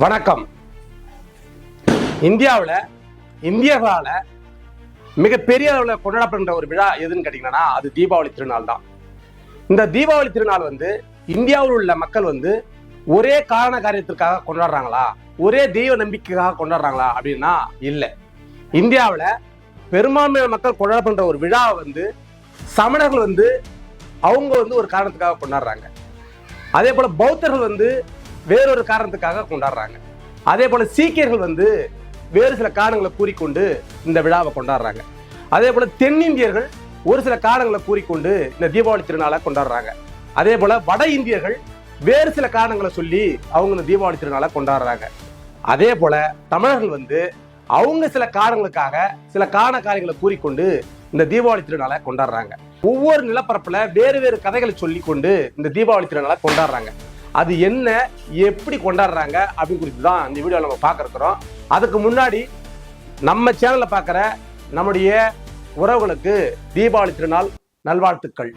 வணக்கம். இந்தியாவில் மிகப்பெரிய அளவில் கொண்டாடப்படுகின்ற ஒரு விழா எதுன்னு கேட்டீங்கன்னா அது தீபாவளி திருநாள் தான். இந்த தீபாவளி திருநாள் இந்தியாவில் உள்ள மக்கள் ஒரே காரண காரியத்திற்காக கொண்டாடுறாங்களா, ஒரே தெய்வ நம்பிக்கைக்காக கொண்டாடுறாங்களா அப்படின்னா இல்லை. இந்தியாவில் பெரும்பான்மையான மக்கள் கொண்டாடப்படுகின்ற ஒரு விழாவை சமணர்கள் அவங்க ஒரு காரணத்துக்காக கொண்டாடுறாங்க. அதே போல பௌத்தர்கள் வேறொரு காரணத்துக்காக கொண்டாடுறாங்க. அதே போல சீக்கியர்கள் வேறு சில காரணங்களை கூறிக்கொண்டு இந்த விழாவை கொண்டாடுறாங்க. அதே போல தென்னிந்தியர்கள் ஒரு சில காரணங்களை கூறிக்கொண்டு இந்த தீபாவளி திருநாளை கொண்டாடுறாங்க. அதே போல வட இந்தியர்கள் வேறு சில காரணங்களை சொல்லி அவங்க இந்த தீபாவளி திருநாளை கொண்டாடுறாங்க. அதே போல தமிழர்கள் அவங்க சில காரணங்களுக்காக சில காரண காரியங்களை கூறிக்கொண்டு இந்த தீபாவளி திருநாளை கொண்டாடுறாங்க. ஒவ்வொரு நிலப்பரப்புல வேறு வேறு கதைகளை சொல்லி கொண்டு இந்த தீபாவளி திருநாளை கொண்டாடுறாங்க. அது என்ன, எப்படி கொண்டாடுறாங்க அப்படின்னு குறித்து தான் இந்த வீடியோவில் நம்ம பார்க்க இருக்கிறோம். அதுக்கு முன்னாடி நம்ம சேனல்ல பார்க்குற நம்முடைய உறவுகளுக்கு தீபாவளி திருநாள் நல்வாழ்த்துக்கள்.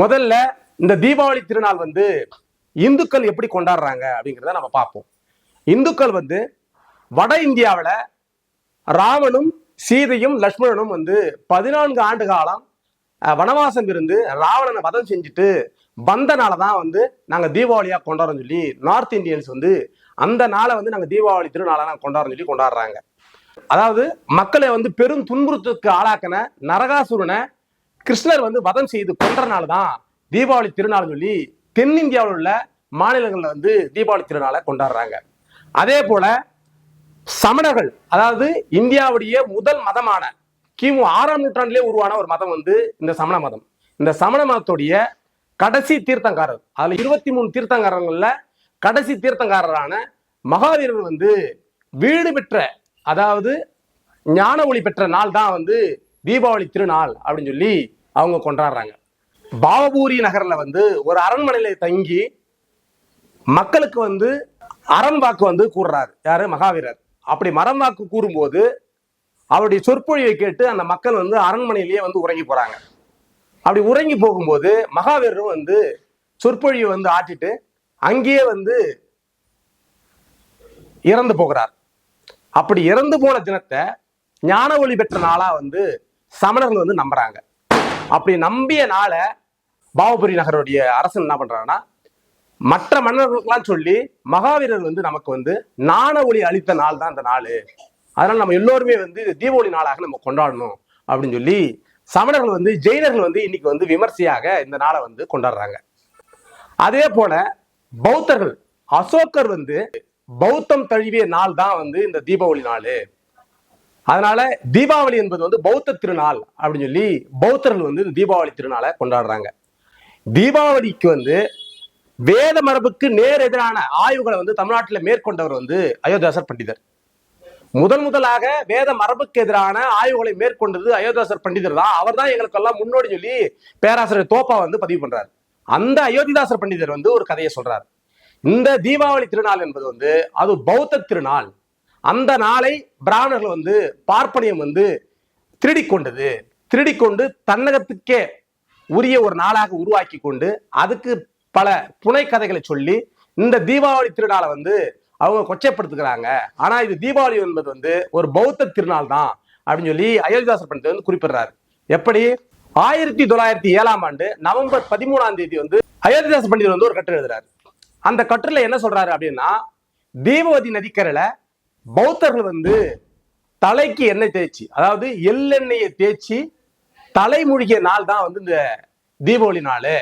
முதல்ல இந்த தீபாவளி திருநாள் இந்துக்கள் எப்படி கொண்டாடுறாங்க அப்படிங்கிறத நம்ம பார்ப்போம். இந்துக்கள் வட இந்தியாவில் ராமனும் சீதையும் லட்சுமணனும் 14 ஆண்டு காலம் வனவாசம் இருந்து ராவணனை வதம் செஞ்சுட்டு வந்தனாலதான் நாங்க தீபாவளியா கொண்டாடுறோம் சொல்லி நார்த் இந்தியன்ஸ் அந்த நாளை நாங்க தீபாவளி திருநாளா நாங்க கொண்டாடுறோம் சொல்லி கொண்டாடுறாங்க. அதாவது மக்களை பெரும் துன்புறுத்துக்கு ஆளாக்கின நரகாசுரனை கிருஷ்ணர் வதம் செய்து கொன்றனால்தான் தீபாவளி திருநாள் சொல்லி தென்னிந்தியாவில் உள்ள மாநிலங்கள்ல தீபாவளி திருநாளை கொண்டாடுறாங்க. அதே போல சமணர்கள், அதாவது இந்தியாவுடைய முதல் மதமான கிமு 6ஆம் நூற்றாண்டிலே உருவான ஒரு மதம் இந்த சமண மதம். இந்த சமண மதத்துடைய கடைசி தீர்த்தங்காரர், அதுல 23 தீர்த்தங்காரர்கள்ல கடைசி தீர்த்தங்காரரான மகாவீரர் வீடு பெற்ற, அதாவது ஞான ஒளி பெற்ற நாள் தான் தீபாவளி திருநாள் அப்படின்னு சொல்லி அவங்க கொண்டாடுறாங்க. பாவபூரி நகர்ல ஒரு அரண்மனையில தங்கி மக்களுக்கு அறம் வாக்கு கூறுறாரு. யாரு? மகாவீரர். அப்படி மரம் வாக்கு கூறும்போது அவருடைய சொற்பொழிவை கேட்டு அந்த மக்கள் அரண்மனையிலேயே உறங்கி போறாங்க. அப்படி உறங்கி போகும்போது மகாவீரரும் சொற்பொழிவை ஆட்டிட்டு அங்கேயே இறந்து போகிறார். அப்படி இறந்து போன தினத்தை ஞான ஒளி பெற்ற நாளா சமணர்கள் நம்புறாங்க. அப்படி நம்பிய நாளை பாவபுரி நகருடைய அரசன் என்ன பண்றாங்கன்னா, மற்ற மன்னர்களுக்கெல்லாம் சொல்லி மகாவீரர் நமக்கு ஞான ஒளி அளித்த நாள் தான் இந்த நாள், அதனால நம்ம எல்லோருமே தீபாவளி நாளாக நம்ம கொண்டாடணும் அப்படின்னு சொல்லி சமணர்கள் ஜெயினர்கள் இன்னைக்கு விமர்சையாக இந்த நாளை கொண்டாடுறாங்க. அதே போல பௌத்தர்கள், அசோகர் பௌத்தம் தழுவிய நாள் தான் இந்த தீபாவளி நாள். அதனால தீபாவளி என்பது பௌத்த திருநாள் அப்படின்னு சொல்லி பௌத்தர்கள் இந்த தீபாவளி திருநாளை கொண்டாடுறாங்க. தீபாவளிக்கு வேத மரபுக்கு நேர் எதிரான ஆய்வுகளை தமிழ்நாட்டில் மேற்கொண்டவர் அயோத்தியாசர் பண்டிதர். முதலாக வேத மரபுக்கு எதிரான ஆய்வுகளை மேற்கொண்டது அயோத்தியாசர் பண்டிதர் தான். அவர் தான் எங்களுக்கெல்லாம் முன்னோடி சொல்லி பேராசிரியர் தோப்பா பதிவு பண்றாரு. அந்த அயோத்திதாசர் பண்டிதர் ஒரு கதையை சொல்றாரு. இந்த தீபாவளி திருநாள் என்பது அது பௌத்த திருநாள். அந்த நாளை பிராமணர்கள் பார்ப்பனியம் திருடிக்கொண்டு தன்னகத்துக்கே உரிய ஒரு நாளாக உருவாக்கி கொண்டு அதுக்கு பல புனை கதைகளை சொல்லி இந்த தீபாவளி திருநாளை அவங்க கொச்சைப்படுத்துக்கிறாங்க. ஆனா இது தீபாவளி என்பது ஒரு பௌத்த திருநாள் தான் அப்படின்னு சொல்லி அயோத்திதாசர் பண்டிதர் குறிப்பிடுறாரு. எப்படி? 1907ஆம் ஆண்டு நவம்பர் 13ஆம் தேதி அயோத்திதாசர் பண்டிதர் ஒரு கட்டுரை எழுதுறாரு. அந்த கட்டுரையில என்ன சொல்றாரு அப்படின்னா, தீபவதி நதிக்கரையில பௌத்தர்கள் தலைக்கு எண்ணெய் தேய்ச்சி, அதாவது எள்ளெண்ணெயை தேய்ச்சி தலைமூழ்கிய நாள் தான் இந்த தீபாவளி நாள்.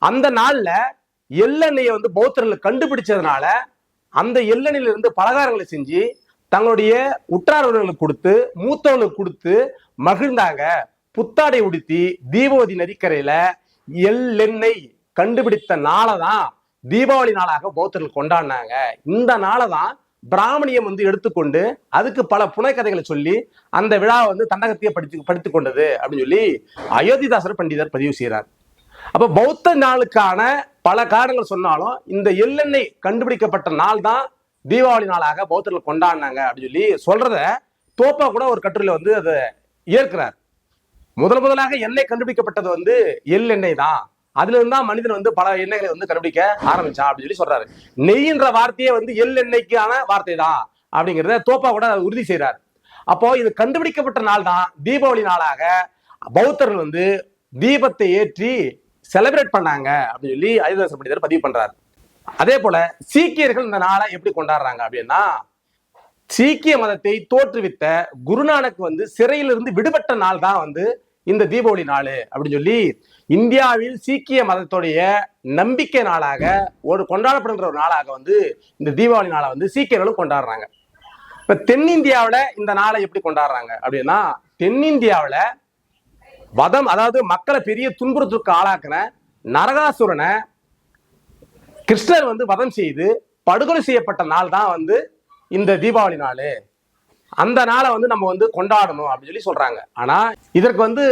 அந்த நாள்ல எள்ளெண்ணெயை பௌத்தர்கள் கண்டுபிடிச்சதுனால அந்த எள்ளெண்ணில இருந்து பலகாரங்களை செஞ்சு தங்களுடைய உற்றார்களுக்கு கொடுத்து மூத்தவர்களுக்கு கொடுத்து மகிழ்ந்தாங்க. புத்தாடை உடுத்தி தீபாவளி நதிக்கரையில எள்ளெண்ணெய் கண்டுபிடித்த நாளை தான் தீபாவளி நாளாக பௌத்தர்கள் கொண்டாடினாங்க. இந்த நாளை தான் பிராமணியம் எடுத்துக்கொண்டு அதுக்கு பல புனைக்கதைகளை சொல்லி அந்த விழாவை தண்டகத்தையே படித்துக் கொண்டது அப்படின்னு சொல்லி அயோத்திதாசர் பண்டிதர் பதிவு செய்கிறார். அப்ப பௌத்த நாளுக்கான பல காரணங்கள் சொன்னாலும் இந்த எள்ளெண்ணெய் கண்டுபிடிக்கப்பட்ட நாள் தான் தீபாவளி நாளாக பௌத்தர்கள் கொண்டாடினாங்க அப்படின்னு சொல்லி சொல்றத தோப்பா கூட ஒரு கட்டுரையில அதை ஏற்கிறார். முதலாக எண்ணெய் கண்டுபிடிக்கப்பட்டது எள்ளெண்ணெய் தான் அதுல இருந்தா மனிதன் வந்து பல எண்ணெய்களை வந்து கண்டுபிடிக்க ஆரம்பிச்சான் அப்படின்னு சொல்லி சொல்றாரு. நெய்ன்ற வார்த்தையே வந்து எண்ணெய்க்கான வார்த்தை தான் அப்படிங்கிறத தோப்பா கூட உறுதி செய்யறாரு. அப்போ இது கண்டுபிடிக்கப்பட்ட நாள் தான் தீபாவளி நாளாக பௌத்தர்கள் வந்து தீபத்தை ஏற்றி செலிப்ரேட் பண்ணாங்க அப்படின்னு சொல்லி ஐதரச பண்டிதர் பதிவு பண்றாரு. அதே போல சீக்கியர்கள் இந்த நாளை எப்படி கொண்டாடுறாங்க அப்படின்னா, சீக்கிய மதத்தை தோற்றுவித்த குருநானக் வந்து சிறையிலிருந்து விடுபட்ட நாள் தான் வந்து இந்த தீபாவளி நாள் அப்படின்னு சொல்லி இந்தியாவில் சீக்கிய மதத்துடைய நம்பிக்கை நாளாக ஒரு கொண்டாடப்படுகிற ஒரு நாளாக வந்து இந்த தீபாவளி நாளை வந்து சீக்கியர்களும் கொண்டாடுறாங்க. இப்ப தென்னிந்தியாவில இந்த நாளை எப்படி கொண்டாடுறாங்க அப்படின்னா, தென்னிந்தியாவில வதம், அதாவது மக்களை பெரிய துன்புறுத்துக்கு ஆளாக்குன நரகாசுரனை கிருஷ்ணர் வந்து வதம் செய்து படுகொலை செய்யப்பட்ட நாள் தான் வந்து இந்த தீபாவளி நாள். அந்த நாளை வந்து நம்ம வந்து கொண்டாடணும் அப்படின்னு சொல்லி சொல்றாங்க. ஆனா இதற்கு வந்து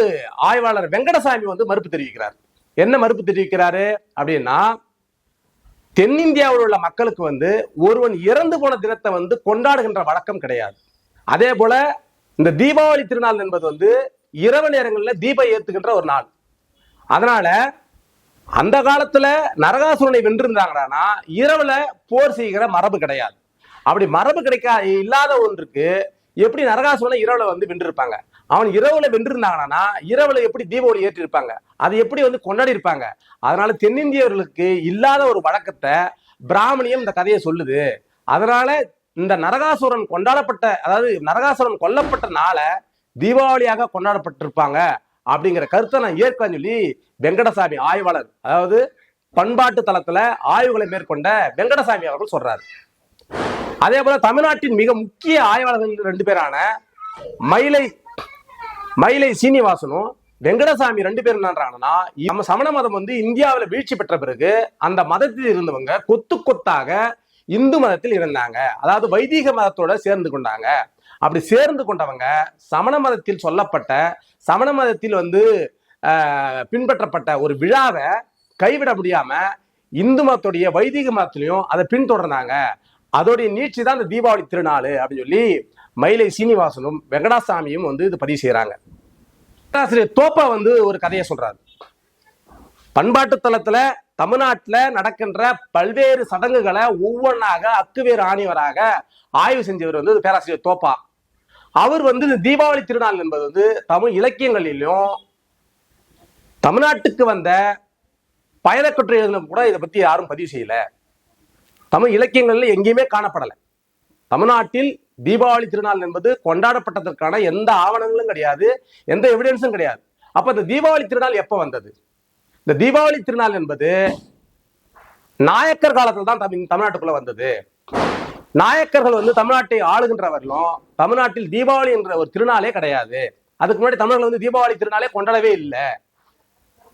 ஆய்வாளர் வெங்கடசாமி வந்து மறுப்பு தெரிவிக்கிறார். என்ன மறுப்பு தெரிவிக்கிறாரு அப்படின்னா, தென்னிந்தியாவில் உள்ள மக்களுக்கு வந்து ஒருவன் இறந்து போன தினத்தை வந்து கொண்டாடுகின்ற வழக்கம் கிடையாது. அதே போல இந்த தீபாவளி திருநாள் என்பது வந்து இரவு நேரங்களில் தீபம் ஏத்துகின்ற ஒரு நாள். அதனால அந்த காலத்துல நரகாசுரனை வென்றிருந்தாங்கன்னா இரவுல போர் செய்கிற மரபு கிடையாது. அப்படி மரபு இல்லாத ஒன்றுக்கு எப்படி நரகாசுரனை இரவுல வந்து வென்றிருப்பாங்க? அவன் இரவுல வென்றிருந்தாங்கன்னா இரவுல எப்படி தீபாவளி ஏற்றி இருப்பாங்க? அது எப்படி வந்து கொண்டாடி இருப்பாங்க? அதனால தென்னிந்தியர்களுக்கு இல்லாத ஒரு வழக்கத்தை பிராமணியம் இந்த கதையை சொல்லுது. அதனால இந்த நரகாசுரன் கொண்டாடப்பட்ட, அதாவது நரகாசுரன் கொல்லப்பட்ட நாளை தீபாவளியாக கொண்டாடப்பட்டிருப்பாங்க அப்படிங்கிற கருத்தை நான் ஏற்கனவே சொல்லி வெங்கடசாமி ஆய்வாளர், அதாவது பண்பாட்டு தளத்துல ஆய்வுகளை மேற்கொண்ட வெங்கடசாமி அவர்கள் சொல்றாரு. அதே போல தமிழ்நாட்டின் மிக முக்கிய ஆய்வாளர்கள் 2 பேரான மயிலை சீனிவாசனும் வெங்கடசாமி 2 பேரும் என்னன்றாங்கன்னா, நம்ம சமண மதம் வந்து இந்தியாவில் வீழ்ச்சி பெற்ற பிறகு அந்த மதத்தில் இருந்தவங்க கொத்து கொத்தாக இந்து மதத்தில் இருந்தாங்க, அதாவது வைதிக மதத்தோட சேர்ந்து கொண்டாங்க. அப்படி சேர்ந்து கொண்டவங்க சமண மதத்தில் சொல்லப்பட்ட, சமண மதத்தில் வந்து பின்பற்றப்பட்ட ஒரு விழாவை கைவிட முடியாம இந்து மதத்துடைய வைதிக மதத்திலையும் அதை பின்தொடர்ந்தாங்க. அதோடைய நீட்சி தான் இந்த தீபாவளி திருநாள் அப்படின்னு சொல்லி மயிலை சீனிவாசனும் வெங்கடாசாமியும் வந்து இது பதிவு செய்யறாங்க. ஆசிரியர் தோப்பா வந்து ஒரு கதையை சொல்றாரு. பண்பாட்டு தளத்துல தமிழ்நாட்டுல நடக்கின்ற பல்வேறு சடங்குகளை ஒவ்வொன்றாக அக்குவேறு ஆணிவராக ஆய்வு செஞ்சவர் வந்து பேராசிரியர் தோப்பா. அவர் வந்து இந்த தீபாவளி திருநாள் என்பது வந்து தமிழ் இலக்கியங்களிலும் தமிழ்நாட்டுக்கு வந்த பயணக்கட்டுரை கூட இதை பத்தி யாரும் பதிவு செய்யல. தமிழ் இலக்கியங்கள்ல எங்கேயுமே காணப்படலை. தமிழ்நாட்டில் தீபாவளி திருநாள் என்பது கொண்டாடப்பட்டதற்கான எந்த ஆவணங்களும் கிடையாது, எந்த எவிடன்ஸும் கிடையாது. அப்ப இந்த தீபாவளி திருநாள் எப்ப வந்தது? இந்த தீபாவளி திருநாள் என்பது நாயக்கர் காலத்துல தான் தமிழ்நாட்டுக்குள்ள வந்தது. நாயக்கர்கள் வந்து தமிழ்நாட்டை ஆளுகின்றவர்களும் தமிழ்நாட்டில் தீபாவளி என்ற ஒரு திருநாளே கிடையாது. அதுக்கு முன்னாடி தமிழர்கள் வந்து தீபாவளி திருநாளே கொண்டாடவே இல்லை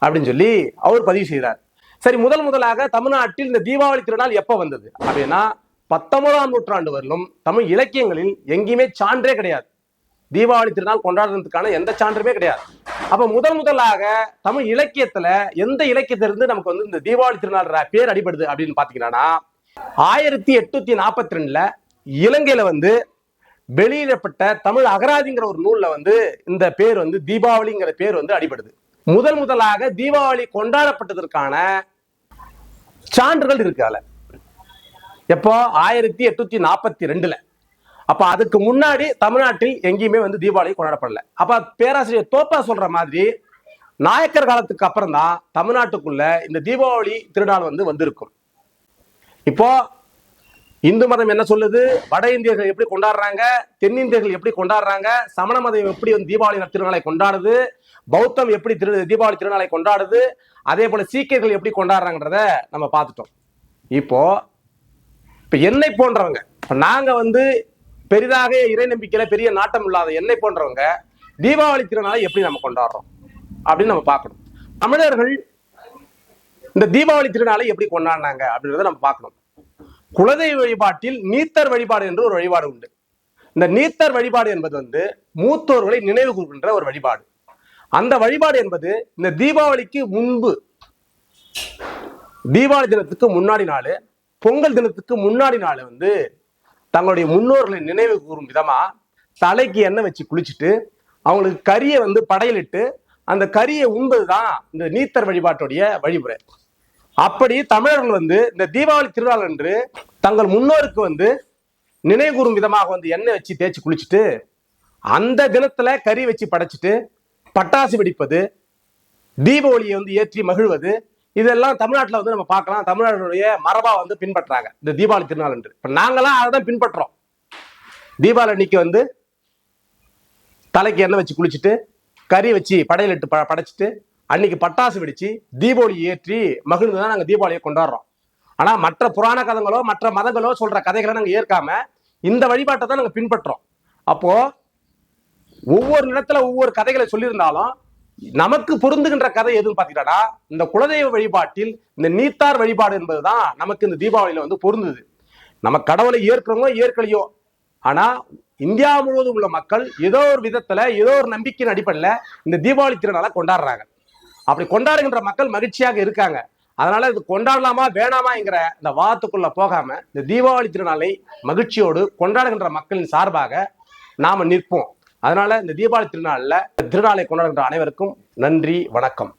அப்படின்னு சொல்லி அவர் பதிவு செய்தார். சரி, முதலாக தமிழ்நாட்டில் இந்த தீபாவளி திருநாள் எப்ப வந்தது அப்படின்னா 19ஆம் நூற்றாண்டு வரலும் தமிழ் இலக்கியங்களில் எங்கேயுமே சான்றே கிடையாது. தீபாவளி திருநாள் கொண்டாடுறதுக்கான எந்த சான்றுமே கிடையாது. அப்ப முதலாக தமிழ் இலக்கியத்துல எந்த இலக்கியத்திலிருந்து நமக்கு வந்து இந்த தீபாவளி திருநாள் பேர் அடிபடுது அப்படின்னு பாத்தீங்கன்னா 1842 இலங்கையில வந்து வெளியிடப்பட்ட தமிழ் அகராதிங்கிற ஒரு நூல்ல வந்து இந்த பேர் வந்து தீபாவளிங்கிற பேர் வந்து அடிபடுது. முதலாக தீபாவளி கொண்டாடப்பட்டதற்கான சான்றுகள் இருக்கு. அதுல எப்போ 1842. அப்ப அதுக்கு முன்னாடி தமிழ்நாட்டில் எங்கேயுமே வந்து தீபாவளி கொண்டாடப்படல. அப்ப பேராசிரியர் தோப்பா சொல்ற மாதிரி நாயக்கர் காலத்துக்கு அப்புறம் தான் தமிழ்நாட்டுக்குள்ள இந்த தீபாவளி திருநாள் வந்து வந்திருக்கும். இப்போ இந்து மதம் என்ன சொல்லுது, வட இந்தியர்கள் எப்படி கொண்டாடுறாங்க, தென்னிந்தியர்கள் எப்படி கொண்டாடுறாங்க, சமண மதம் எப்படி வந்து தீபாவளி திருநாளை கொண்டாடுது, பௌத்தம் எப்படி தீபாவளி திருநாளை கொண்டாடுது, அதே போல சீக்கியர்கள் எப்படி கொண்டாடுறாங்கன்றத நம்ம பார்த்துட்டோம். இப்போ என்னை போன்றவங்க, நாங்க வந்து பெரிதாக இறை நம்பிக்கையில பெரிய நாட்டம் இல்லாத என்னை போன்றவங்க தீபாவளி திருநாளை எப்படி நம்ம கொண்டாடுறோம் அப்படின்னு நம்ம பார்க்கணும். தமிழர்கள் இந்த தீபாவளி திருநாளை எப்படி கொண்டாடினாங்க அப்படின்றத நம்ம பார்க்கணும். குலதெய்வ வழிபாட்டில் நீத்தர் வழிபாடு என்று ஒரு வழிபாடு உண்டு. இந்த நீத்தர் வழிபாடு என்பது வந்து மூத்தோர்களை நினைவு கூறுகின்ற ஒரு வழிபாடு. அந்த வழிபாடு என்பது இந்த தீபாவளிக்கு முன்பு, தீபாவளி தினத்துக்கு முன்னாடி நாள், பொங்கல் தினத்துக்கு முன்னாடி நாள் வந்து தங்களுடைய முன்னோர்களை நினைவு கூறும் விதமா தலைக்கு எண்ணெய் வச்சு குளிச்சுட்டு அவங்களுக்கு கறியை வந்து படையலிட்டு அந்த கறியை உண்பதுதான் இந்த நீத்தர் வழிபாட்டுடைய வழிமுறை. அப்படி தமிழர்கள் வந்து இந்த தீபாவளி திருநாள் அன்று தங்கள் முன்னோருக்கு நினைவு கூறும் விதமாக எண்ணெய் வச்சு தேய்ச்சி குளிச்சுட்டு அந்த தினத்துல கறி வச்சு படைச்சிட்டு பட்டாசு வெடிப்பது, தீப ஒளியை ஏற்றி மகிழ்வது, இதெல்லாம் தமிழ்நாட்டில் நம்ம பார்க்கலாம். தமிழர்களுடைய மரபா பின்பற்றாங்க இந்த தீபாவளி திருநாள் அன்று. இப்ப நாங்களாம் அதை தான் பின்பற்றோம். தீபாவளி அன்னைக்கு தலைக்கு எண்ணெய் வச்சு குளிச்சுட்டு கறி வச்சு படையிலிட்டு படைச்சிட்டு அன்னைக்கு பட்டாசு வெடிச்சு தீபாவளி ஏற்றி மகிழ்ந்துதான் நாங்க தீபாவளியை கொண்டாடுறோம். ஆனா மற்ற புராண கதைகளோ மற்ற மதங்களோ சொல்ற கதைகளை நாங்க ஏற்காம இந்த வழிபாட்டை தான் நாங்க பின்பற்றோம். அப்போ ஒவ்வொரு இடத்துல ஒவ்வொரு கதைகளை சொல்லியிருந்தாலும் நமக்கு பொருந்துகின்ற கதை எதுன்னு பாத்தீங்கன்னா இந்த குலதெய்வ வழிபாட்டில் இந்த நீத்தார் வழிபாடு என்பதுதான் நமக்கு இந்த தீபாவளியில பொருந்துது. நம்ம கடவுளை ஏற்கிறோமோ ஏற்கலையோ, ஆனா இந்தியா முழுவதும் உள்ள மக்கள் ஏதோ ஒரு விதத்துல ஏதோ ஒரு நம்பிக்கையின் அடிப்படையில இந்த தீபாவளி திருநாளை கொண்டாடுறாங்க. அப்படி கொண்டாடுகின்ற மக்கள் மகிழ்ச்சியாக இருக்காங்க. அதனால இது கொண்டாடலாமா வேணாமாங்கிற இந்த வாதத்துக்குள்ள போகாம இந்த தீபாவளி திருநாளை மகிழ்ச்சியோடு கொண்டாடுகின்ற மக்களின் சார்பாக நாம நிற்போம். அதனால இந்த தீபாவளி திருநாளை கொண்டாடுகின்ற அனைவருக்கும் நன்றி, வணக்கம்.